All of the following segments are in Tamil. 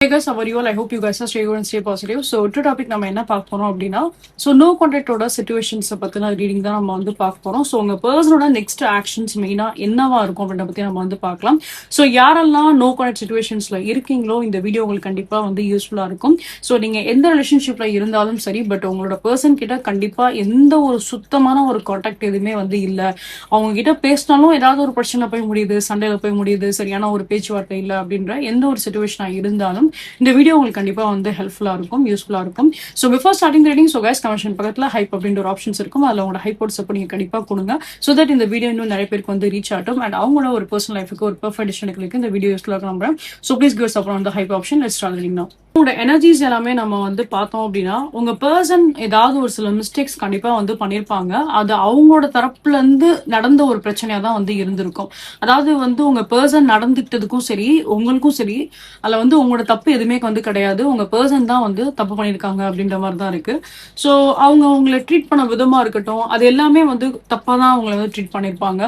Hey guys, how are you all? I hope you guys are stay good and stay positive. So, to topic நம்ம என்ன பார்க்க போறோம் அப்படின்னா, ஸோ நோ கான்டாக்டோட சிச்சுவேஷன்ஸை பற்றின ரீடிங் தான் நம்ம வந்து பார்க்க போறோம். ஸோ உங்க பர்சனோட நெக்ஸ்ட் ஆக்ஷன்ஸ் மெயினாக என்னவா இருக்கும் அப்படின்ற பற்றி நம்ம வந்து பார்க்கலாம். ஸோ யாரெல்லாம் நோ கான்டாக்ட் சிச்சுவேஷன்ஸ்ல இருக்கீங்களோ இந்த வீடியோ உங்களுக்கு கண்டிப்பாக வந்து யூஸ்ஃபுல்லாக இருக்கும். ஸோ நீங்க எந்த ரிலேஷன்ஷிப்ல இருந்தாலும் சரி, பட் உங்களோட பர்சன் கிட்ட கண்டிப்பா எந்த ஒரு சுத்தமான ஒரு கான்டாக்ட் எதுவுமே வந்து இல்லை. அவங்க கிட்ட பேசினாலும் ஏதாவது ஒரு பிரச்சனை போய் முடியுது, சண்டையில போய் முடியுது, சரியான ஒரு பேச்சுவார்த்தை இல்லை அப்படின்ற எந்த ஒரு சிச்சுவேஷனா இருந்தாலும் இந்த வீடியோ உங்களுக்கு கண்டிப்பா வந்து ஹெல்ப்ஃபுல்லா இருக்கும், யூஸ்ஃபுல்லா இருக்கும். So before starting reading, so guys comment பக்கத்துல ஹைப் அப்படின்ற ஒரு ஆப்ஷன்ஸ் இருக்கும். அதில் உங்களோட ஹைப்போட் சப்போர்ட் நீங்க கண்டிப்பா கொடுங்க. ஸோ தட் இந்த வீடியோ இன்னும் நிறைய பேருக்கு வந்து ரீச் ஆகட்டும் அண்ட் அவங்களோட ஒரு பர்சனல் லைஃபுக்கு ஒரு பெர்ஃபெக்ட் டிசிஷனுக்கு இந்த வீடியோ யூஸ்ஃபுல்லாக நம்புறேன். So please give support on the hype option. Let's start reading now. உங்களோட எனர்ஜிஸ் எல்லாமே நம்ம வந்து பார்த்தோம் அப்படின்னா, உங்க பர்சன் ஏதாவது ஒரு சில மிஸ்டேக்ஸ் கண்டிப்பா வந்து பண்ணியிருப்பாங்க. அது அவங்களோட தரப்புல இருந்து நடந்த ஒரு பிரச்சனையா தான் வந்து இருந்திருக்கும். அதாவது வந்து உங்க பர்சன் நடந்துக்கிட்டதுக்கும் சரி, உங்களுக்கும் சரி, அதுல வந்து உங்களோட தப்பு எதுவுமே வந்து கிடையாது. உங்க பர்சன் தான் வந்து தப்பு பண்ணியிருக்காங்க அப்படின்ற மாதிரி தான் இருக்கு. ஸோ அவங்க உங்களை ட்ரீட் பண்ண விதமா இருக்கட்டும், அது எல்லாமே வந்து தப்பா தான் அவங்களை வந்து ட்ரீட் பண்ணியிருப்பாங்க.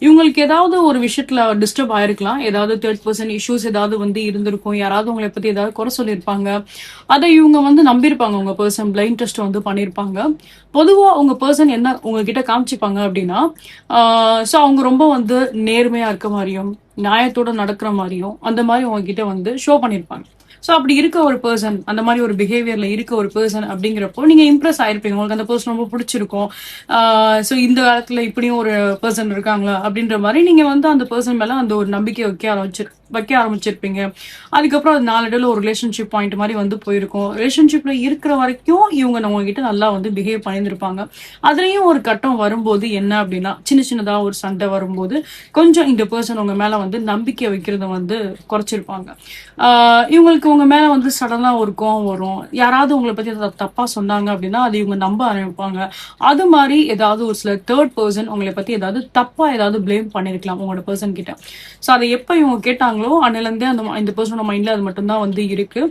இவங்களுக்கு ஏதாவது ஒரு விஷயத்துல டிஸ்டர்ப் ஆயிருக்கலாம், ஏதாவது தேர்ட் பர்சன் இஷ்யூஸ் ஏதாவது வந்து இருந்திருக்கும், யாராவது உங்களை பத்தி ஏதாவது குறை சொல்லியிருப்பாங்க. அதை இவங்க வந்து நம்பியிருப்பாங்க. உங்க பர்சன் பிளைண்ட் டெஸ்ட் வந்து பண்ணியிருப்பாங்க. பொதுவா உங்க பர்சன் என்ன உங்ககிட்ட காமிச்சிப்பாங்க அப்படின்னா, ஸோ அவங்க ரொம்ப வந்து நேர்மையா இருக்க மாதிரியும் நியாயத்தோட நடக்கிற மாதிரியும் அந்த மாதிரி உங்ககிட்ட வந்து ஷோ பண்ணியிருப்பாங்க. ஸோ அப்படி இருக்க ஒரு பர்சன், அந்த மாதிரி ஒரு பிஹேவியர்ல இருக்க ஒரு பர்சன் அப்படிங்கிறப்போ நீங்க இம்ப்ரெஸ் ஆயிருப்பீங்க. உங்களுக்கு அந்த பர்சன் ரொம்ப பிடிச்சிருக்கும். ஸோ இந்த காலத்துல இப்படியும் ஒரு பர்சன் இருக்காங்களா அப்படின்ற மாதிரி நீங்க வந்து அந்த பர்சன் மேல அந்த ஒரு நம்பிக்கை வைக்க ஆரம்பிச்சிருப்பீங்க. அதுக்கப்புறம் அது நாளடைவில் ஒரு ரிலேஷன்ஷிப் பாயிண்ட் மாதிரி வந்து போயிருக்கும். ரிலேஷன்ஷிப்ல இருக்கிற வரைக்கும் இவங்க நம்ம கிட்ட நல்லா வந்து பிஹேவ் பண்ணியிருப்பாங்க. அதுலயும் ஒரு கட்டம் வரும்போது என்ன அப்படின்னா, சின்னதா ஒரு சண்டை வரும்போது கொஞ்சம் இந்த பர்சன் உங்க மேல வந்து நம்பிக்கை வைக்கிறத வந்து குறைச்சிருப்பாங்க. இவங்களுக்கு உங்க மேல வந்து சடனா ஒரு கோவம் வரும். யாராவது உங்களை பத்தி தப்பா சொன்னாங்க அப்படின்னா அது இவங்க நம்ப ஆரம்பிப்பாங்க. அது மாதிரி ஏதாவது ஒரு சில தேர்ட் பர்சன் உங்களை பத்தி ஏதாவது தப்பா ஏதாவது பிளேம் பண்ணிருக்கலாம் உங்களோட பர்சன் கிட்ட. ஸோ அதை எப்ப இவங்க கேட்டாங்களோ அன்னில இருந்தே இந்த பர்சனோட மைண்ட்ல அது மட்டும்தான் வந்து இருக்கு.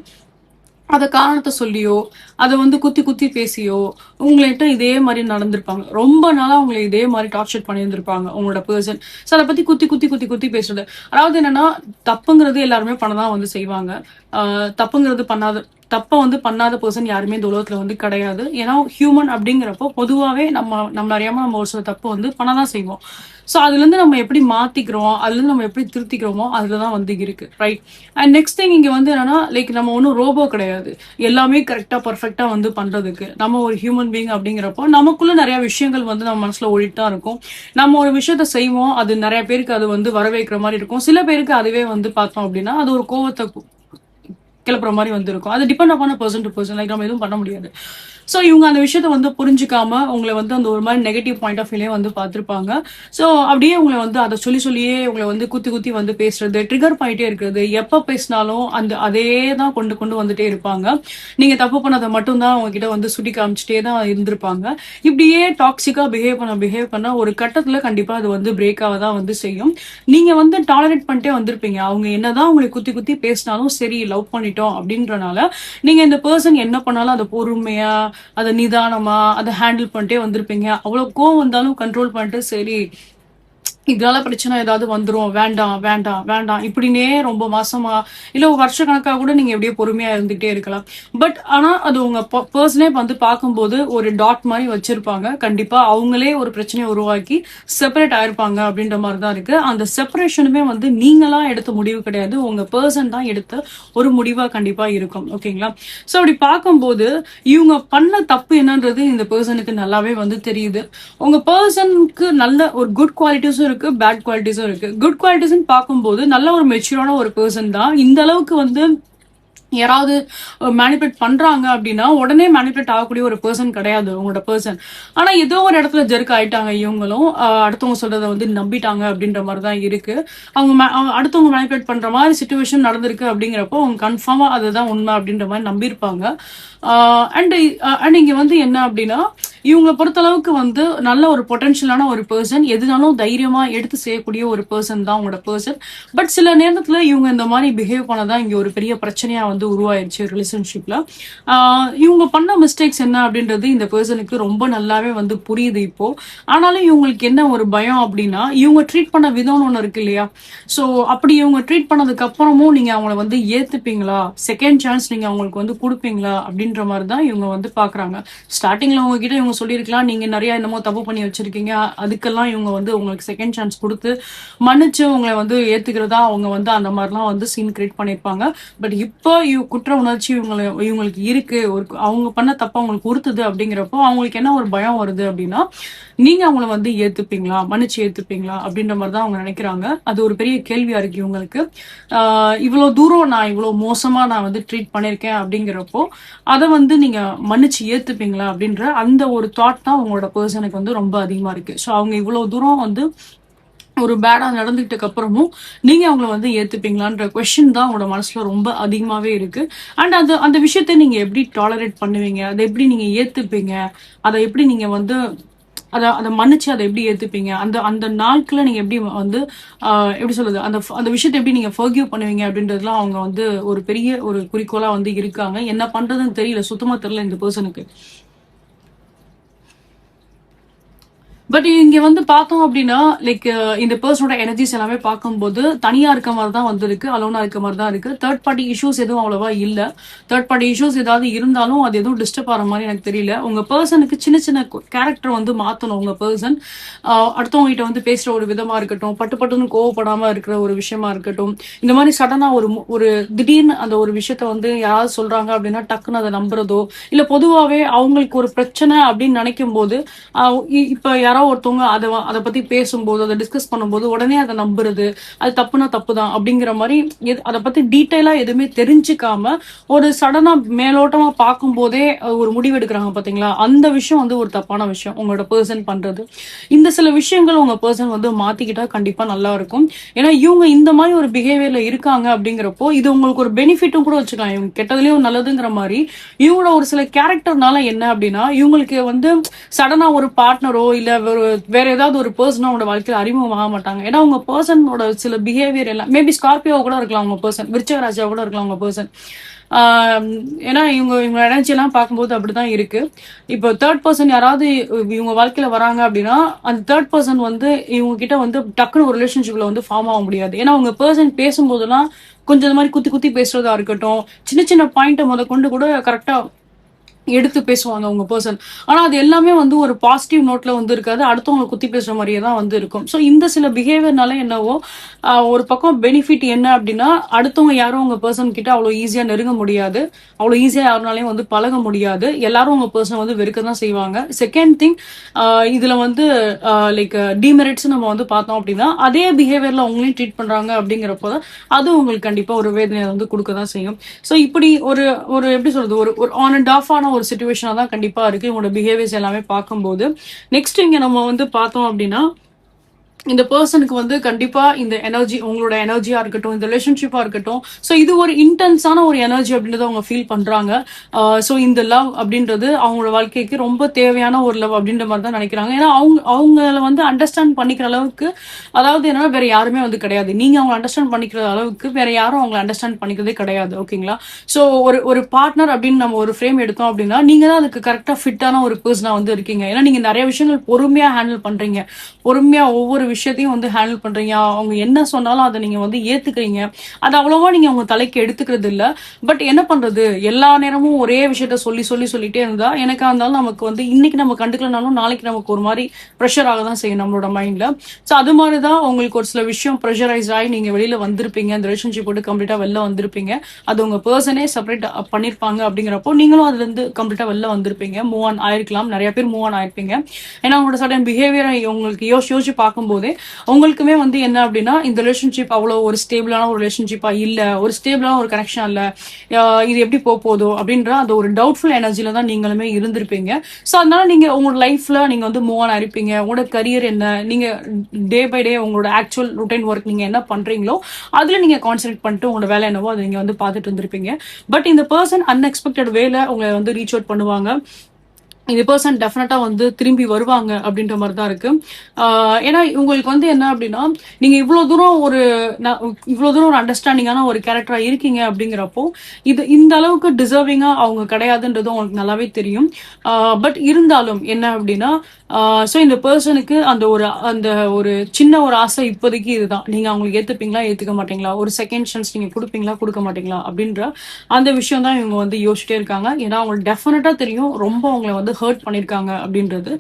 அதை காரணத்தை சொல்லியோ அதை வந்து குத்தி குத்தி பேசியோ உங்கள்கிட்ட இதே மாதிரி நடந்திருப்பாங்க. ரொம்ப நாளா உங்களை இதே மாதிரி டார்ச்சர் பண்ணியிருந்திருப்பாங்க உங்களோட பர்சன். ஸோ அதை பத்தி குத்தி குத்தி குத்தி குத்தி பேசுறது. அதாவது என்னன்னா, தப்புங்கிறது எல்லாருமே பண்ணதான் வந்து செய்வாங்க. தப்பை வந்து பண்ணாத பர்சன் யாருமே இந்த உலகத்துல வந்து கிடையாது. ஏன்னா ஹியூமன் அப்படிங்கிறப்போ பொதுவாகவே நம்ம அறியாம நம்ம ஒரு சில தப்பு வந்து பண்ணதான் செய்வோம். ஸோ அதுல இருந்து நம்ம எப்படி மாத்திக்கிறோம், அதுல இருந்து நம்ம எப்படி திருத்திக்கிறோமோ அதுலதான் வந்து இருக்கு, ரைட்? அண்ட் நெக்ஸ்ட் திங் இங்க வந்து என்னன்னா, லைக் நம்ம ஒன்றும் ரோபோ கிடையாது. எல்லாமே கரெக்டா பர்ஃபெக்டா வந்து பண்றதுக்கு நம்ம ஒரு ஹியூமன் பீயிங் அப்படிங்கிறப்போ நமக்குள்ள நிறைய விஷயங்கள் வந்து நம்ம மனசுல ஓடிட்டு தான் இருக்கும். நம்ம ஒரு விஷயத்த செய்வோம், அது நிறைய பேருக்கு அது வந்து வரவேற்கிற மாதிரி இருக்கும். சில பேருக்கு அதுவே வந்து பார்த்தோம் அப்படின்னா அது ஒரு கோவத்தை கிளப்புற மாதிரி வந்து இருக்கும். அது டிபெண்ட் அப்பான பர்சன் டு பர்சன், லைக் நம்ம எதுவும் பண்ண முடியாது. ஸோ இவங்க அந்த விஷயத்த வந்து புரிஞ்சுக்காம உங்களை வந்து அந்த ஒரு மாதிரி நெகட்டிவ் பாயிண்ட் ஆஃப் வியூலே வந்து பார்த்துருப்பாங்க. ஸோ அப்படியே உங்களை வந்து அதை சொல்லியே உங்களை வந்து குத்தி குத்தி வந்து பேசுறது, ட்ரிகர் பண்ணிட்டே இருக்கிறது. எப்போ பேசினாலும் அதே தான் கொண்டு வந்துட்டே இருப்பாங்க. நீங்க தப்பு பண்ணதை மட்டும்தான் உங்ககிட்ட வந்து சுட்டி காமிச்சிட்டே தான் இருந்திருப்பாங்க. இப்படியே டாக்ஸிக்கா பிஹேவ் பண்ண ஒரு கட்டத்துல கண்டிப்பா அது வந்து பிரேக்காக தான் வந்து செய்யும். நீங்க வந்து டாலரேட் பண்ணிட்டே வந்திருப்பீங்க. அவங்க என்னதான் உங்களை குத்தி குத்தி பேசினாலும் சரி, லவ் பண்ணிட்டோம் அப்படின்றனால நீங்க இந்த பர்சன் என்ன பண்ணாலும் அதை பொறுமையா அதை நிதானமா அதை ஹேண்டில் பண்ணிட்டே வந்திருப்பீங்க. அவ்வளவு கோவம் வந்தாலும் கண்ட்ரோல் பண்ணிட்டு சரி இதனால பிரச்சனை ஏதாவது வந்துரும், வேண்டாம் வேண்டாம் வேண்டாம் இப்படின்னே ரொம்ப மாசமா இல்ல வருஷ கணக்காக கூட நீங்க எப்படியே பொறுமையா இருந்துகிட்டே இருக்கலாம். பட் ஆனா அது உங்க பர்சனே வந்து பார்க்கும்போது ஒரு டாட் மாதிரி வச்சிருப்பாங்க. கண்டிப்பா அவங்களே ஒரு பிரச்சனையை உருவாக்கி செப்பரேட் ஆயிருப்பாங்க அப்படின்ற மாதிரி தான் இருக்கு. அந்த செப்பரேஷனுமே வந்து நீங்களா எடுத்த முடிவு கிடையாது, உங்க பர்சன் தான் எடுத்த ஒரு முடிவா கண்டிப்பா இருக்கும். ஓகேங்களா? சோ அப்படி பார்க்கும்போது இவங்க பண்ண தப்பு என்னன்றது இந்த பர்சனுக்கு நல்லாவே வந்து தெரியுது. உங்க பர்சனுக்கு நல்ல ஒரு குட் குவாலிட்டிஸும் இருக்கு, பேட் குவாலிட்டிஸும் இருக்கு. குட் குவாலிட்டிஸ் பார்க்கும்போது நல்ல ஒரு மெச்சூரான ஒரு பர்சன் தான். இந்த அளவுக்கு வந்து யாராவது மேனிபுலேட் பண்றாங்க அப்படின்னா உடனே மேனிபுலேட் ஆகக்கூடிய ஒரு பர்சன் கிடையாது உங்களோட பர்சன். ஆனா ஏதோ ஒரு இடத்துல ஜெர்க் ஆயிட்டாங்க. இவங்களும் அடுத்தவங்க சொல்றதை வந்து நம்பிட்டாங்க அப்படின்ற மாதிரிதான் இருக்கு. அவங்க அடுத்தவங்க மேனிபுலேட் பண்ற மாதிரி சிச்சுவேஷன் நடந்திருக்கு அப்படிங்கிறப்போ அவங்க கன்ஃபார்மா அதுதான் உண்மை அப்படின்ற மாதிரி நம்பியிருப்பாங்க. அண்ட் இங்க வந்து என்ன அப்படின்னா, இவங்களை பொறுத்த அளவுக்கு வந்து நல்ல ஒரு பொட்டன்ஷியலான ஒரு பர்சன், எதுனாலும் தைரியமா எடுத்து செய்யக்கூடிய ஒரு பர்சன் தான் உங்களோட பர்சன். பட் சில நேரத்துல இவங்க இந்த மாதிரி பிஹேவ் பண்ணதான் இங்க ஒரு பெரிய பிரச்சனையா வந்து உருவாயிருச்சு ரிலேஷன்ஷிப்ல. இவங்க பண்ண மிஸ்டேக்ஸ் என்ன அப்படின்றது இந்த பர்சனுக்கு ரொம்ப நல்லாவே வந்து புரியுது இப்போ. ஆனாலும் இவங்களுக்கு என்ன ஒரு பயம் அப்படின்னா, இவங்க ட்ரீட் பண்ண விதம்னு ஒண்ணு இருக்கு இல்லையா? சோ அப்படி இவங்க ட்ரீட் பண்ணதுக்கு அப்புறமும் நீங்க அவங்கள வந்து ஏத்துப்பீங்களா, செகண்ட் சான்ஸ் நீங்க அவங்களுக்கு வந்து கொடுப்பீங்களா அப்படின்ற மாதிரி தான் இவங்க வந்து பாக்குறாங்க. ஸ்டார்டிங்ல உங்ககிட்ட இவங்க சொல்லியிருக்கலாம், நீங்க நிறைய என்னமோ தப்பு பண்ணி வச்சிருக்கீங்க, அதுக்கெல்லாம் இவங்க வந்து உங்களுக்கு செகண்ட் சான்ஸ் கொடுத்து மன்னிச்சு உங்களை வந்து ஏத்துக்கிறதா அவங்க வந்து அந்த மாதிரிலாம் வந்து சீன் கிரியேட் பண்ணிருப்பாங்க. பட் இப்போ குற்ற உணர்ச்சி இவங்களுக்கு இருக்கு, ஒரு அவங்க பண்ண தப்ப அவங்களுக்கு உறுத்துது அப்படிங்கிறப்போ அவங்களுக்கு என்ன ஒரு பயம் வருது அப்படின்னா, நீங்க அவங்கள வந்து ஏத்துப்பீங்களா, மன்னிச்சு ஏத்துப்பீங்களா அப்படின்ற மாதிரி தான் அவங்க நினைக்கிறாங்க. அது ஒரு பெரிய கேள்வியா இருக்கு இவங்களுக்கு. இவ்வளவு தூரம் நான் இவ்வளவு மோசமா நான் வந்து ட்ரீட் பண்ணிருக்கேன் அப்படிங்கிறப்போ அதை வந்து நீங்க மன்னிச்சு ஏத்துப்பீங்களா அப்படின்ற அந்த ஒரு தாட் தான் உங்களோட பர்சனுக்கு வந்து ரொம்ப அதிகமா இருக்கு. ஸோ அவங்க இவ்வளவு தூரம் வந்து ஒரு பேடா நடந்துகிட்டதுக்கு அப்புறமும் நீங்க அவங்கள வந்து ஏத்துப்பீங்களான்ற கொஸ்டின் தான் உங்களோட மனசுல ரொம்ப அதிகமாவே இருக்கு. அண்ட் அந்த விஷயத்த நீங்க எப்படி டாலரேட் பண்ணுவீங்க, அதை எப்படி நீங்க ஏத்துப்பீங்க, அதை எப்படி நீங்க வந்து அதை மன்னிச்சு அதை எப்படி ஏத்துப்பீங்க, அந்த அந்த நாட்களை நீங்க எப்படி வந்து எப்படி சொல்றது, அந்த அந்த விஷயத்தை எப்படி நீங்க ஃபர்கிவ் பண்ணுவீங்க அப்படின்றதுலாம் அவங்க வந்து ஒரு பெரிய ஒரு குறிக்கோளா வந்து இருக்காங்க. என்ன பண்றதுன்னு தெரியல, சுத்தமா தெரியல இந்த பர்சனுக்கு. பட் இங்க வந்து பார்த்தோம் அப்படின்னா லைக் இந்த பர்சனோட எனர்ஜிஸ் எல்லாமே பார்க்கும்போது தனியா இருக்க மாதிரி தான் வந்து இருக்கு, அலோனா இருக்க மாதிரி தான் இருக்கு. தேர்ட் பார்ட்டி இஷ்யூஸ் எதுவும் அவ்வளவா இல்ல. தேர்ட் பார்ட்டி இஷ்யூஸ் ஏதாவது இருந்தாலும் அது எதுவும் டிஸ்டர்ப் ஆகிற மாதிரி எனக்கு தெரியல. உங்க பர்சனுக்கு சின்ன சின்ன கேரக்டர் வந்து மாத்தணும். உங்க பர்சன் அடுத்தவங்க கிட்ட வந்து பேசுற ஒரு விதமா இருக்கட்டும், பட்டு பட்டுன்னு கோவப்படாம இருக்கிற ஒரு விஷயமா இருக்கட்டும், இந்த மாதிரி சடனா ஒரு திடீர்னு அந்த ஒரு விஷயத்த வந்து யாராவது சொல்றாங்க அப்படின்னா டக்குன்னு அதை நம்புறதோ, இல்ல பொதுவாவே அவங்களுக்கு ஒரு பிரச்சனை அப்படின்னு நினைக்கும் போது இப்ப யாரோ ஒருத்தவங்க அதை பத்தி பேசும்போது, அதை டிஸ்கஸ் பண்ணும்போது உடனே அதை நம்புறது, அது தப்புனா தப்புதான் அப்படிங்கிற மாதிரி அதை பத்தி டீட்டெயிலா எதுவுமே தெரிஞ்சுக்காம ஒரு சடனா மேலோட்டமா பார்க்கும் போதே ஒரு முடிவு எடுக்கிறாங்க பாத்தீங்களா, அந்த விஷயம் வந்து ஒரு தப்பான விஷயம் உங்களோட பர்சன் பண்றது. இந்த சில விஷயங்கள் உங்க பர்சன் வந்து மாத்திக்கிட்டா கண்டிப்பா நல்லா இருக்கும். ஏன்னா இவங்க இந்த மாதிரி ஒரு பிஹேவியர்ல இருக்காங்க அப்படிங்கிறப்போ இது உங்களுக்கு ஒரு பெனிஃபிட்டும் கூட வச்சுக்கலாம். இவங்க கெட்டதுலயும் நல்லதுங்கிற மாதிரி இவங்களோட ஒரு சில கேரக்டர்னால என்ன அப்படின்னா, இவங்களுக்கு வந்து சடனா ஒரு பார்ட்னரோ இல்ல வேற ஏதாவது ஒரு பர்சனோ உங்களோட வாழ்க்கையில அறிமுகமாக மாட்டாங்க. ஏன்னா உங்க பர்சனோட சில பிஹேவியர் எல்லாம் மேபி ஸ்கார்பியோ கூட இருக்கலாம் உங்க பர்சன், விருச்சகராஜா கூட இருக்கலாம் உங்க பர்சன். ஏன்னா இவங்க எனர்ஜி எல்லாம் பார்க்கும்போது அப்படிதான் இருக்கு. இப்போ தேர்ட் பர்சன் யாராவது இவங்க வாழ்க்கையில வராங்க அப்படின்னா அந்த தேர்ட் பர்சன் வந்து இவங்க கிட்ட வந்து டக்குன்னு ஒரு ரிலேஷன்ஷிப்ல வந்து ஃபார்ம் ஆக முடியாது. ஏன்னா உங்க பர்சன் பேசும்போதெல்லாம் கொஞ்சம் இந்த மாதிரி குத்தி குத்தி பேசுறதா இருக்கட்டும், சின்ன சின்ன பாயிண்ட்டை முத கொண்டு கூட கரெக்டா எடுத்து பேசுவாங்க உங்க பர்சன். ஆனா அது எல்லாமே வந்து ஒரு பாசிட்டிவ் நோட்ல வந்து இருக்காது, அடுத்தவங்களை குத்தி பேசுற மாதிரியே தான் வந்து இருக்கும். ஸோ இந்த சில பிஹேவியர்னால என்னவோ ஒரு பக்கம் பெனிஃபிட் என்ன அப்படின்னா, அடுத்தவங்க யாரும் உங்க பர்சன் கிட்ட அவ்வளோ ஈஸியா நெருங்க முடியாது, அவ்வளோ ஈஸியா யாருனாலையும் வந்து பழக முடியாது, எல்லாரும் உங்க பர்சன் வந்து வெறுக்க தான் செய்வாங்க. செகண்ட் திங், இதுல வந்து லைக் டிமெரிட்ஸ் நம்ம வந்து பார்த்தோம் அப்படின்னா அதே பிஹேவியர்ல உங்களையும் ட்ரீட் பண்றாங்க அப்படிங்கிறப்போ அது உங்களுக்கு கண்டிப்பா ஒரு வேதனையை வந்து கொடுக்க தான் செய்யும். ஸோ இப்படி ஒரு ஒரு எப்படி சொல்றது, ஒரு ஆன் அண்ட் ஆஃப் ஆன ஒரு சிச்சுவேஷனா தான் கண்டிப்பா இருக்கு உங்களோட பிஹேவியர்ஸ் எல்லாமே பார்க்கும்போது. நெக்ஸ்ட் இங்க நம்ம வந்து பார்த்தோம் அப்படின்னா இந்த பர்சனுக்கு வந்து கண்டிப்பா இந்த எனர்ஜி, உங்களோட எனர்ஜியா இருக்கட்டும், இந்த ரிலேஷன்ஷிப்பா இருக்கட்டும், ஸோ இது ஒரு இன்டென்ஸான ஒரு எனர்ஜி அப்படின்றத அவங்க ஃபீல் பண்றாங்க. ஸோ இந்த லவ் அப்படின்றது அவங்களோட வாழ்க்கைக்கு ரொம்ப தேவையான ஒரு லவ் அப்படின்ற மாதிரி தான் நினைக்கிறாங்க. ஏன்னா அவங்கள வந்து அண்டர்ஸ்டாண்ட் பண்ணிக்கிற அளவுக்கு, அதாவது என்னன்னா வேற யாருமே வந்து கிடையாது. நீங்க அவங்க அண்டர்ஸ்டாண்ட் பண்ணிக்கிற அளவுக்கு வேற யாரும் அவங்களை அண்டர்ஸ்டாண்ட் பண்ணிக்கிறதே கிடையாது. ஓகேங்களா? ஸோ ஒரு பார்ட்னர் அப்படின்னு நம்ம ஒரு ஃப்ரேம் எடுத்தோம் அப்படின்னா நீங்க தான் அதுக்கு கரெக்டா ஃபிட்டான ஒரு பர்சனா வந்து இருக்கீங்க. ஏன்னா நீங்க நிறைய விஷயங்கள் பொறுமையா ஹேண்டில் பண்றீங்க, பொறுமையா ஒவ்வொரு விஷயத்தையும் வந்து ஹேண்டில் பண்றீங்க, அவங்க என்ன சொன்னாலும் அதை நீங்க வந்து ஏத்துக்கிறீங்க, அது அவ்வளவா நீங்க அவங்க தலைக்கு எடுத்துக்கிறது இல்ல. பட் என்ன பண்றது, எல்லா நேரமும் ஒரே விஷயத்த சொல்லிட்டே இருந்தா எனக்கா இருந்தாலும் நமக்கு வந்து இன்னைக்கு நம்ம கண்டுக்கலனாலும் நாளைக்கு நமக்கு ஒரு மாதிரி ப்ரெஷர் ஆக தான் செய்யும் நம்மளோட மைண்ட்ல. ஸோ அது மாதிரிதான் உங்களுக்கு ஒரு சில விஷயம் ப்ரெஷரைஸ் ஆகி நீங்க வெளியில வந்திருப்பீங்க, அந்த ரிலேஷன்ஷிப் போட்டு கம்ப்ளீட்டா வெளில வந்திருப்பீங்க, அது உங்க பர்சனே செப்பரேட் பண்ணிருப்பாங்க. அப்படிங்கிறப்போ நீங்களும் அதுல இருந்து கம்ப்ளீட்டா வெளில வந்திருப்பீங்க, மூவ் ஆன் ஆயிருக்கலாம், நிறைய பேர் மூவ் ஆன் ஆயிருப்பீங்க. ஏன்னா உங்களோட சடன் பிஹேவியரை உங்களுக்கு யோசிச்சு பார்க்கும்போது உங்களுக்குமே வந்து என்ன அப்படின்னா இந்த ரிலேஷன்ஷிப் அவ்வளவு ஒரு ஸ்டேபிளான ஒரு ரிலேஷன்ஷிப்பா இல்ல, ஒரு ஸ்டேபிளான ஒரு கனெக்ஷன் இல்ல, இது எப்படி போதோ அப்படின்ற அந்த ஒரு டவுட்ஃபுல் எனர்ஜில தான் நீங்களுமே இருந்திருப்பீங்க. ஸோ அதனால நீங்க உங்களோட லைஃப்ல நீங்க வந்து மூவ் ஆன் ஆயிருப்பீங்க. உங்களோட கரியர் என்ன, நீங்க டே பை டே உங்களோட ஆக்சுவல் ருட்டீன் ஒர்க் நீங்க என்ன பண்றீங்களோ அதுல நீங்க கான்சென்ட்ரேட் பண்ணிட்டு உங்களோட வேலை என்னவோ அதை நீங்க வந்து பார்த்துட்டு இருந்திருப்பீங்க. பட் இந்த பர்சன் அன்எக்ஸ்பெக்டட் வேல உங்களை வந்து ரீச் அவுட் பண்ணுவாங்க. இந்த பர்சன் டெஃபினட்டா வந்து திரும்பி வருவாங்க அப்படின்ற மாதிரி தான் இருக்கு. ஏன்னா உங்களுக்கு வந்து என்ன அப்படின்னா, நீங்க இவ்வளவு தூரம் ஒரு அண்டர்ஸ்டாண்டிங்கான ஒரு கேரக்டரா இருக்கீங்க அப்படிங்கிறப்போ, இந்த அளவுக்கு டிசர்விங்கா அவங்க கிடையாதுன்றது உங்களுக்கு நல்லாவே தெரியும். பட் இருந்தாலும் என்ன அப்படின்னா, ஸோ இந்த பர்சனுக்கு அந்த ஒரு சின்ன ஒரு ஆசை இப்போதைக்கு இதுதான். நீங்க அவங்களுக்கு ஏத்துப்பீங்களா, ஏத்துக்க மாட்டீங்களா, ஒரு செகண்ட் சான்ஸ் நீங்க கொடுப்பீங்களா, கொடுக்க மாட்டீங்களா அப்படின்ற அந்த விஷயம் தான் இவங்க வந்து யோசிச்சிட்டே இருக்காங்க. ஏன்னா அவங்களுக்கு டெஃபினட்டா தெரியும் ரொம்ப அவங்களை வந்து ஹர்ட் பண்ணிருக்காங்க அப்படின்றது.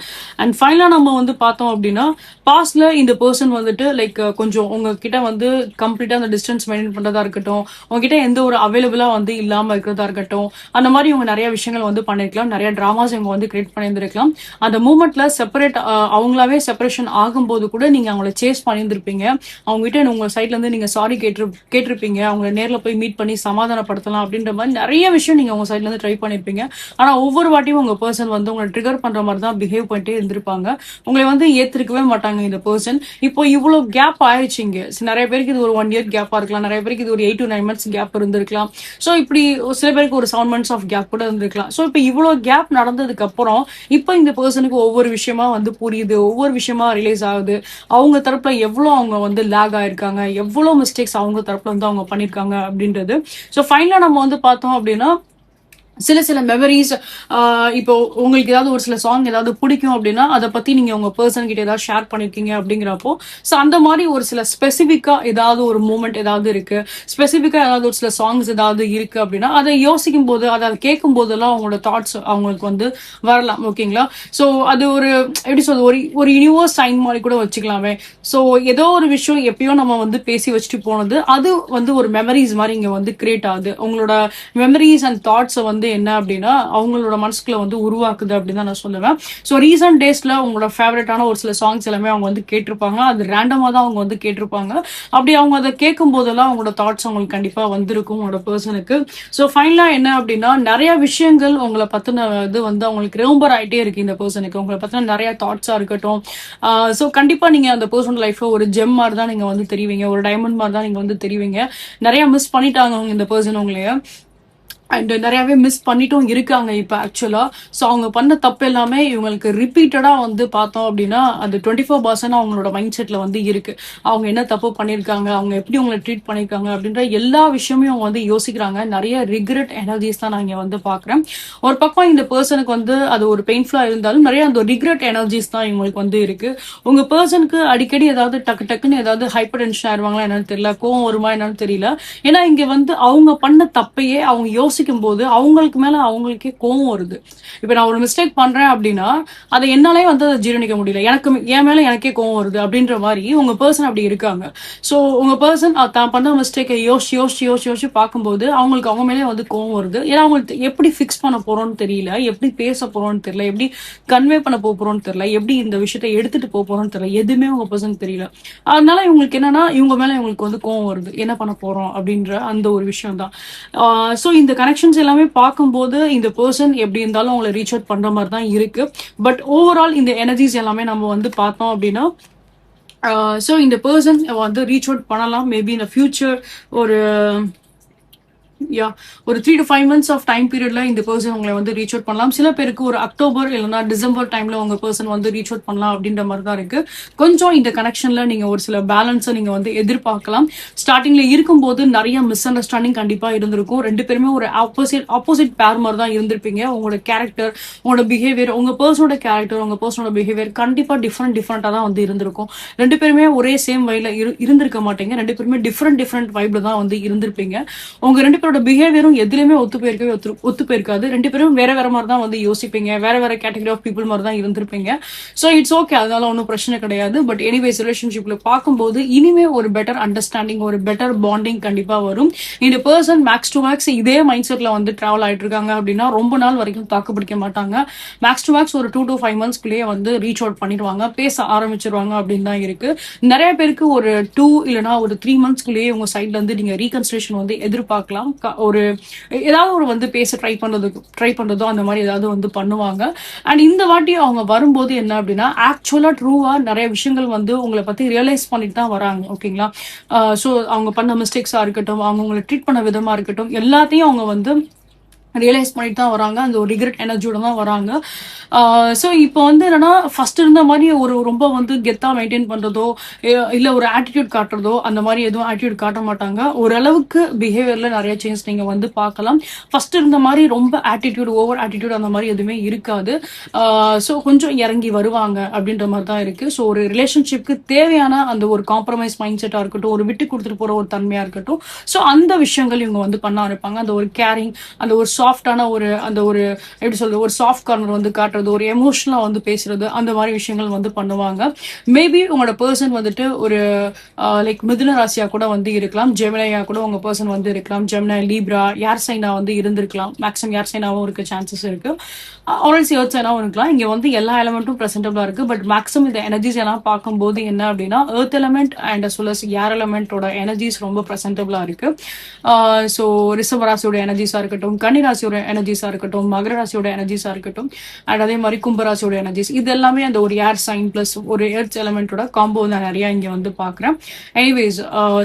அண்ட் ஃபைனலா நம்ம வந்து பார்த்தோம் அப்படின்னா, பாஸ்ட்ல இந்த பர்சன் வந்துட்டு லைக் கொஞ்சம் உங்ககிட்ட வந்து கம்ப்ளீட்டா அந்த டிஸ்டன்ஸ் மெயின்டைன் பண்றதா இருக்கட்டும், உங்ககிட்ட எந்த ஒரு அவைலபிளா வந்து இல்லாம இருக்கிறதா இருக்கட்டும், அந்த மாதிரி இவங்க நிறைய விஷயங்கள் வந்து பண்ணிருக்கலாம், நிறைய டிராமாஸ் இவங்க வந்து கிரியேட் பண்ணியிருந்திருக்கலாம். அந்த மூமெண்ட்ல அவங்களாவே செப்பரேஷன் ஆகும்போது கூட நீங்க அவங்கள சேஸ் பண்ணியிருந்திருப்பீங்க. அவங்க கிட்ட உங்க சைட்ல இருந்து நீங்க சாரி கேட்டிருப்பீங்க, அவங்களை நேர்ல போய் மீட் பண்ணி சமாதானப்படுத்தலாம் அப்படின்ற மாதிரி நிறைய விஷயம் நீங்க உங்க சைட்ல இருந்து ட்ரை பண்ணிருப்பீங்க. ஆனா ஒவ்வொரு வாட்டியும் உங்க பர்சன் வந்து உங்களை ட்ரிகர் பண்ற மாதிரி தான் பிஹேவ் பண்ணிட்டே இருந்திருப்பாங்க. உங்களை வந்து ஏத்திருக்கவே மாட்டாங்க இந்த பர்சன். இப்போ இவ்வளவு கேப் ஆயிடுச்சு இங்க. நிறைய பேருக்கு இது ஒரு 1 இயர் கேப்பா இருக்கலாம், நிறைய பேருக்கு இது ஒரு 8 to 9 months கேப் இருந்திருக்கலாம். சோ இப்படி சில பேருக்கு ஒரு 7 months ஆஃப் கேப் கூட இருந்திருக்கலாம். சோ இப்போ இவ்வளவு கேப் நடந்ததுக்கு அப்புறம் இப்போ இந்த பர்சனுக்கு ஒவ்வொரு விஷயமா வந்து புரியுது, ஒவ்வொரு விஷயமா ரிலீஸ் ஆகுது. அவங்க தரப்புல எவ்வளவு அவங்க வந்து லேக் ஆயிருக்காங்க, எவ்வளவு மிஸ்டேக்ஸ் அவங்க தரப்புல வந்து அவங்க பண்ணிருக்காங்க அப்படின்றது. சோ ஃபைனலா நம்ம வந்து பார்த்தோம் அப்படின்னா, சில மெமரிஸ், இப்போ உங்களுக்கு ஏதாவது ஒரு சில சாங் ஏதாவது பிடிக்கும் அப்படின்னா அதை பத்தி நீங்க உங்க பர்சன் கிட்ட ஏதாவது ஷேர் பண்ணிருக்கீங்க அப்படிங்கிறப்போ, ஸோ அந்த மாதிரி ஒரு சில ஸ்பெசிபிக்கா ஏதாவது ஒரு மூமெண்ட் ஏதாவது இருக்கு, ஸ்பெசிபிக்கா ஏதாவது ஒரு சில சாங்ஸ் ஏதாவது இருக்கு அப்படின்னா அதை யோசிக்கும் போது, அதை கேட்கும் போதெல்லாம் அவங்களோட தாட்ஸ் அவங்களுக்கு வந்து வரலாம். ஓகேங்களா? ஸோ அது ஒரு எப்படி சொல்றது, ஒரு யூனிவர்ஸ் சைன் மாதிரி கூட வச்சுக்கலாமே. ஸோ ஏதோ ஒரு விஷயம் எப்பயோ நம்ம வந்து பேசி வச்சுட்டு போனது அது வந்து ஒரு மெமரிஸ் மாதிரி இங்க வந்து கிரியேட் ஆகுது. உங்களோட மெமரிஸ் அண்ட் தாட்ஸை வந்து என்ன அப்படின்னா அவங்களோட மனசுக்குள்ள வந்து உருவாக்குது அப்படின்னு தான் நான் சொல்லுவேன். ஸோ ரீசன்ட் டேஸ்ல உங்களோட ஃபேவரட்டான ஒரு சில சாங்ஸ் எல்லாமே அவங்க வந்து கேட்டிருப்பாங்க. அது ரேண்டமா தான் அவங்க வந்து கேட்டிருப்பாங்க. அப்படி அவங்க அதை கேட்கும் போதெல்லாம் அவங்களோட தாட்ஸ் அவங்களுக்கு கண்டிப்பா வந்திருக்கும் உங்களோட பர்சனுக்கு. ஸோ ஃபைனலா என்ன அப்படின்னா, நிறைய விஷயங்கள் உங்களை பத்தின இது வந்து அவங்களுக்கு ரிமெம்பர் ஆயிட்டே இருக்கு இந்த பர்சனுக்கு. உங்களை பத்தின நிறைய தாட்ஸா இருக்கட்டும். ஸோ கண்டிப்பா நீங்க அந்த பர்சனோட லைஃப்ல ஒரு ஜெம் மாதிரி தான் நீங்க வந்து தெரிவிங்க, ஒரு டைமண்ட் மாதிரி தான் நீங்க வந்து தெரிவிங்க. நிறைய மிஸ் பண்ணிட்டாங்க அவங்க இந்த பர்சன் உங்களைய. அண்ட் நிறையவே மிஸ் பண்ணிட்டும் இருக்காங்க இப்ப ஆக்சுவலா. ஸோ அவங்க பண்ண தப்பு எல்லாமே இவங்களுக்கு ரிப்பீட்டடா வந்து பார்த்தோம் அப்படின்னா அது 24% அவங்களோட மைண்ட் செட்ல வந்து இருக்கு. அவங்க என்ன தப்பு பண்ணிருக்காங்க, அவங்க எப்படி உங்களை ட்ரீட் பண்ணிருக்காங்க அப்படின்ற எல்லா விஷயமும் அவங்க வந்து யோசிக்கிறாங்க. நிறைய ரிக்ரெட் எனர்ஜிஸ் தான் நான் இங்க வந்து பாக்குறேன். ஒரு பக்கம் இந்த பர்சனுக்கு வந்து அது ஒரு பெயின்ஃபுல்லா இருந்தாலும் நிறைய அந்த ரிக்ரெட் எனர்ஜிஸ் தான் இவங்களுக்கு வந்து இருக்கு. உங்க பர்சனுக்கு அடிக்கடி ஏதாவது டக்குன்னு ஏதாவது ஹைப்பர் டென்ஷன் ஆயிருவாங்களா என்னன்னு தெரியல, கோவம் வருமா என்னன்னு தெரியல. ஏன்னா இங்க வந்து அவங்க பண்ண தப்பையே அவங்க யோசிக்கும் போது அவங்களுக்கு மேல அவங்களுக்கே கோவம் வருது. இப்ப நான் ஒரு மிஸ்டேக் பண்றேன் அப்படின்னா அதை என்னாலே வந்து அதை ஜீரணிக்க முடியல, என் மேல எனக்கே கோவம் வருது அப்படின்ற மாதிரி உங்க பர்சன் அப்படி இருக்காங்க. சோ உங்க பர்சன் தான் பண்ண மிஸ்டேக்கை யோசிச்சு பார்க்கும்போது அவங்களுக்கு அவங்க மேலே வந்து கோவம் வருது. ஏன்னா அவங்களுக்கு எப்படி ஃபிக்ஸ் பண்ண போறோம்னு தெரியல, எப்படி பேச போறோம்னு தெரியல, எப்படி கன்வே பண்ண போறோம்னு தெரியல, எப்படி இந்த விஷயத்தை எடுத்துட்டு போறோம்னு தெரியல, எதுவுமே உங்க பர்சன் தெரியல. அதனால இவங்களுக்கு என்னன்னா இவங்க மேல இவங்களுக்கு வந்து கோவம் வருது, என்ன பண்ண போறோம் அப்படின்ற அந்த ஒரு விஷயம் தான். ஸோ இந்த கனெக்ஷன்ஸ் எல்லாமே பார்க்கும்போது இந்த பர்சன் எப்படி இருந்தாலும் அவங்களை ரீச் அவுட் பண்ற மாதிரி தான் இருக்கு. பட் ஓவரால் இந்த எனர்ஜிஸ் எல்லாமே நம்ம வந்து பார்த்தோம் அப்படின்னா, ஸோ இந்த பர்சன் வந்து ரீச் அவுட் பண்ணலாம் மேபி இந்த ஃபியூச்சர். ஒரு ஒரு 3 to 5 months ஆஃப் டைம் பீரியட்ல இந்த பர்சன் உங்களை வந்து ரீச் அவுட் பண்ணலாம். சில பேருக்கு ஒரு அக்டோபர் இல்லைன்னா டிசம்பர் டைம்ல உங்க பர்சன் வந்து ரீச் அவுட் பண்ணலாம் அப்படின்ற மாதிரி தான் இருக்கு. கொஞ்சம் இந்த கனெக்ஷன்ல நீங்க ஒரு சில பேலன்ஸை நீங்க வந்து எதிர்பார்க்கலாம். ஸ்டார்டிங்ல இருக்கும்போது நிறைய மிஸ் அண்டர்ஸ்டாண்டிங் கண்டிப்பா இருந்திருக்கும். ரெண்டு பேருமே ஒரு ஆப்போசிட் பேர் மாதிரி தான் இருந்திருப்பீங்க. உங்களோட கேரக்டர், உங்களோட பிஹேவியர், உங்க பர்சனோட கேரக்டர், உங்க பர்சனோட பிஹேவியர் கண்டிப்பா டிஃப்ரெண்டா தான் வந்து இருந்திருக்கும். ரெண்டு பேருமே ஒரே சேம் வைல இருந்திருக்க மாட்டீங்க. ரெண்டு பேருமே டிஃப்ரெண்ட் வைப்ல தான் வந்து இருந்திருப்பீங்க. உங்க ரெண்டு பேரோட பிஹேவியரும் எதுலையுமே ஒத்து போயிருக்காது. ரெண்டு பேரும் வேற மாதிரி தான் வந்து யோசிப்பீங்க, வேற கேட்டகரி ஆஃப் பீப்புள் மாதிரி தான் இருந்திருப்பீங்க. ஸோ இட்ஸ் ஓகே, அதனால ஒன்றும் பிரச்சனை கிடையாது. பட் எனிவேஸ் ரிலேஷன்ஷிப்ல பார்க்கும்போது இனிமே ஒரு பெட்டர் அண்டர்ஸ்டாண்டிங், ஒரு பெட்டர் பாண்டிங் கண்டிப்பா வரும். இந்த பர்சன் மேக்ஸ் டு மேக்ஸ் இதே மைண்ட் செட்ல வந்து டிராவல் ஆயிட்டு இருக்காங்க அப்படின்னா ரொம்ப நாள் வரைக்கும் தாக்கு பிடிக்க மாட்டாங்க. மேக்ஸ் டு மேக்ஸ் ஒரு 2 to 5 monthsக்குள்ளேயே வந்து ரீச் அவுட் பண்ணிடுவாங்க, பேச ஆரம்பிச்சிருவாங்க அப்படின்னு தான் இருக்கு. நிறைய பேருக்கு ஒரு 2 இல்லைன்னா ஒரு 3 monthsக்குள்ளேயே உங்க சைட்ல இருந்து நீங்க ரீகன்ஸ்ட்ரேஷன் வந்து எதிர்பார்க்கலாம். ஒரு ஏதாவது ஒரு வந்து பேச ட்ரை பண்றதோ அந்த மாதிரி ஏதாவது வந்து பண்ணுவாங்க. அண்ட் இந்த வாட்டி அவங்க வரும்போது என்ன அப்படின்னா ஆக்சுவலா ட்ரூவா நிறைய விஷயங்கள் வந்து உங்களை பத்தி ரியலைஸ் பண்ணிட்டு தான் வராங்க. ஓகேங்களா? ஸோ அவங்க பண்ண மிஸ்டேக்ஸா இருக்கட்டும், அவங்க உங்களை ட்ரீட் பண்ண விதமா இருக்கட்டும், எல்லாத்தையும் அவங்க வந்து ரியலைஸ் பண்ணிட்டு தான் வராங்க. அந்த ஒரு ரிக்ரெட் எனர்ஜியோட தான் வராங்க. ஸோ இப்போ வந்து என்னன்னா ஃபர்ஸ்ட் இருந்த மாதிரி ஒரு ரொம்ப வந்து கெத்தா மெயின்டைன் பண்றதோ இல்ல ஒரு ஆட்டிடியூட் காட்டுறதோ அந்த மாதிரி எதுவும் ஆட்டிடியூட் காட்ட மாட்டாங்க. ஓரளவுக்கு பிஹேவியர்ல நிறைய சேஞ்ச் நீங்க வந்து பார்க்கலாம். ஃபர்ஸ்ட் இருந்த மாதிரி ரொம்ப ஆட்டிடியூட் ஓவர் ஆட்டிடியூட் அந்த மாதிரி எதுவுமே இருக்காது. ஸோ கொஞ்சம் இறங்கி வருவாங்க அப்படின்ற மாதிரி தான் இருக்கு. ஸோ ஒரு ரிலேஷன்ஷிப்க்கு தேவையான அந்த ஒரு காம்ப்ரமைஸ் மைண்ட் செட்டா இருக்கட்டும், ஒரு விட்டு கொடுத்துட்டு போற ஒரு தன்மையா இருக்கட்டும், ஸோ அந்த விஷயங்கள் இவங்க வந்து பண்ண ஆரம்பிப்பாங்க. அந்த ஒரு கேரிங், அந்த ஒரு சாஃப்டான ஒரு அந்த ஒரு எப்படி சொல்றது, ஒரு சாஃப்ட் கார்னர் வந்து காட்டுறது, ஒரு எமோஷனலா வந்து பேசுறது, அந்த மாதிரி விஷயங்கள் வந்து பண்ணுவாங்க. மேபி உங்களோட பர்சன் வந்துட்டு ஒரு லைக் மிதுன ராசியா கூட வந்து இருக்கலாம், ஜெமினியா கூட உங்க பர்சன் வந்து இருக்கலாம், ஜெமினா, லீப்ரா, ஏர் சைனா வந்து இருந்திருக்கலாம். மேக்ஸிமம் ஏர் சைனாவும் இருக்க சான்சஸ் இருக்கு. ஆல்ரெடி எர்த் சைனாவும் இருக்கலாம். இங்க வந்து எல்லா எலமெண்ட்டும் பிரசன்டபிளா இருக்கு. பட் மேக்ஸிமம் இந்த எனர்ஜிஸ் எல்லாம் பார்க்கும்போது என்ன அப்படின்னா earth element and as well as air எலமெண்டோட எனர்ஜிஸ் ரொம்ப பிரசன்டபிளா இருக்கு. ஸோ ரிஷப ராசியோட எனர்ஜிஸா இருக்கட்டும், கன்னி ராசியோட எனர்ஜிஸா இருக்கட்டும், மகர ராசியோட எனர்ஜிஸா இருக்கட்டும், அண்ட் அதே மாதிரி கும்பராசியோட எனர்ஜிஸ், இது எல்லாமே அந்த ஒரு ஏர் சைன் பிளஸ் ஒரு எர்த் எலமெண்டோட காம்போ நான் நிறைய இங்க வந்து பாக்குறேன். எனிவேஸ்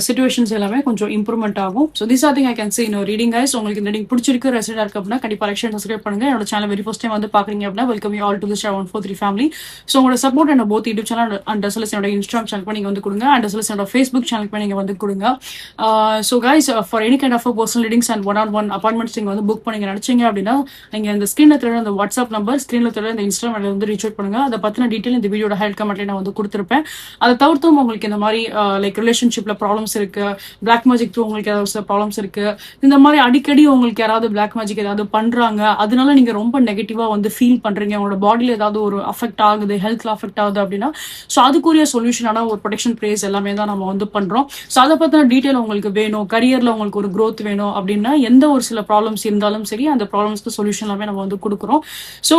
சிச்சுவேஷன்ஸ் எல்லாமே கொஞ்சம் இம்ப்ரூவ்மெண்ட் ஆகும். So this are thing I can say in reading guys. உங்களுக்கு இந்த ரீடிங் பிடிச்சிருக்கு, ரெசிடா இருக்கு அப்படின்னா கண்டிப்பா லைக் ஷேர் சப்ஸ்கிரைப் பண்ணுங்க. என்னோட சேனல் வெரி ஃபர்ஸ்ட் டைம் வந்து பாக்குறீங்க அப்படின்னா welcome you all to the star 143 family. So உங்களோட சப்போர்ட் என்ன both YouTube channel and as well as என்னோட இன்ஸ்டாகிராம் சேனல் நீங்க வந்து கொடுங்க, அண்ட் அஸ் வெல் அஸ் என்னோட ஃபேஸ்புக் சேனல் நீங்க வந்து கொடுங்க. So guys for any kind of personal readings and one appointments நீங்க வந்து புக் பண்ணி நினைச்சீங்க அப்படின்னா நீங்க இந்த ஸ்கிரீன்ல தெரிய அந்த வாட்ஸ்அப் நம்பர், ஸ்கிரீன்ல தெரிய இந்த இன்ஸ்டாகிராம் வந்து ரீச் அவுட் பண்ணுங்க. அதை பத்தின டீடைல் இந்த வீடியோட ஹைட் கமெண்ட்ல நான் வந்து கொடுத்துருப்பேன். அதை தவிர்த்தும் உங்களுக்கு இந்த மாதிரி லைக் ரிலேஷன்ஷிப்ல ப்ராப்ளம்ஸ் இருக்கு, பிளாக் மேஜிக் த்ரூ உங்களுக்கு ஏதாவது ப்ராப்ளம்ஸ் இருக்கு, இந்த மாதிரி அடிக்கடி உங்களுக்கு யாராவது பிளாக் மேஜிக் ஏதாவது பண்றாங்க, அதனால நீங்க ரொம்ப நெகட்டிவா வந்து ஃபீல் பண்றீங்க, உங்களோட பாடியில ஏதாவது ஒரு அஃபெக்ட் ஆகுது, ஹெல்த்ல அஃபெக்ட் ஆகுது அப்படின்னா ஸோ அதுக்குரிய சொல்யூஷனான ஒரு ப்ரொடெக்ஷன் ப்ரேஸ் எல்லாமே தான் நம்ம வந்து பண்றோம். ஸோ அதை பத்தின டீடைல் உங்களுக்கு வேணும், கரியர்ல உங்களுக்கு ஒரு growth வேணும் அப்படின்னா எந்த ஒரு சில ப்ராப்ளம்ஸ் இருந்தாலும் சரி அந்த ப்ராப்ளம்ஸ்க்கு சொல்யூஷன் எல்லாமே நம்ம வந்து கொடுக்குறோம். ஸோ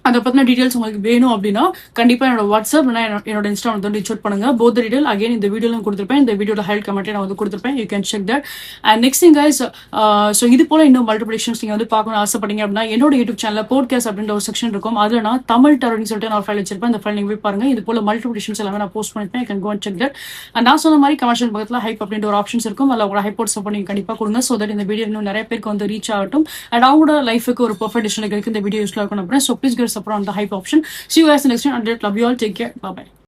அதை பத்தின டீடைல்ஸ் உங்களுக்கு வேணும் அப்படின்னா கண்டிப்பா என்னோட வாட்ஸ்அப் என்னோட இன்ஸ்டா வந்து ரீச் அவுட் பண்ணுங்க. போத் டீடைல் அகைன் இந்த வீடியோலும் கொடுத்துருப்பேன், இந்த வீடியோட ஹைட் கமெண்ட்ல நான் வந்து கொடுத்துருப்பேன். You can check that. And next thing guys, so இது போல இன்னும் மல்டிபிளேஷன்ஸ் நீங்க வந்து பார்க்கணும் ஆசைப்பட்டீங்க அப்படின்னா என்னோட யூடியூப் சேனல் போட்காஸ்ட் அப்படின்ற ஒரு செக்ஷன் இருக்கும். அதுல நான் தமிழ் டர்ன்னு சொல்லிட்டு நான் ஃபைல் வச்சிருப்பேன். அந்த ஃபைல் நீங்க போய் பாருங்க. இது போல மல்டிபிளேஷன்ஸ் எல்லாமே நான் போஸ்ட் பண்ணிருப்பேன். You can go and check that. And நான் சொன்ன மாதிரி கமர்ஷியல் பக்கத்துல ஹைப் அப்படின்ற ஒரு ஆப்ஷன்ஸ் இருக்கும். அதில் உங்களோட ஹைப்போட் சப்போர்ட் நீங்க கண்டிப்பா கொடுங்க. ஸோ தட் இந்த வீடியோ இன்னும் நிறைய பேருக்கு வந்து ரீச் ஆகட்டும் அண்ட் அவங்களோட லைஃபுக்கு ஒரு பெர்ஃபெக்ட் டிசிஷனுக்கு இந்த வீடியோ யூஸ்ஃபுல்லாக இருக்கணும் அப்படின்னா so please get support on the hype option. See you guys next time. Until love you all. Take care. Bye bye.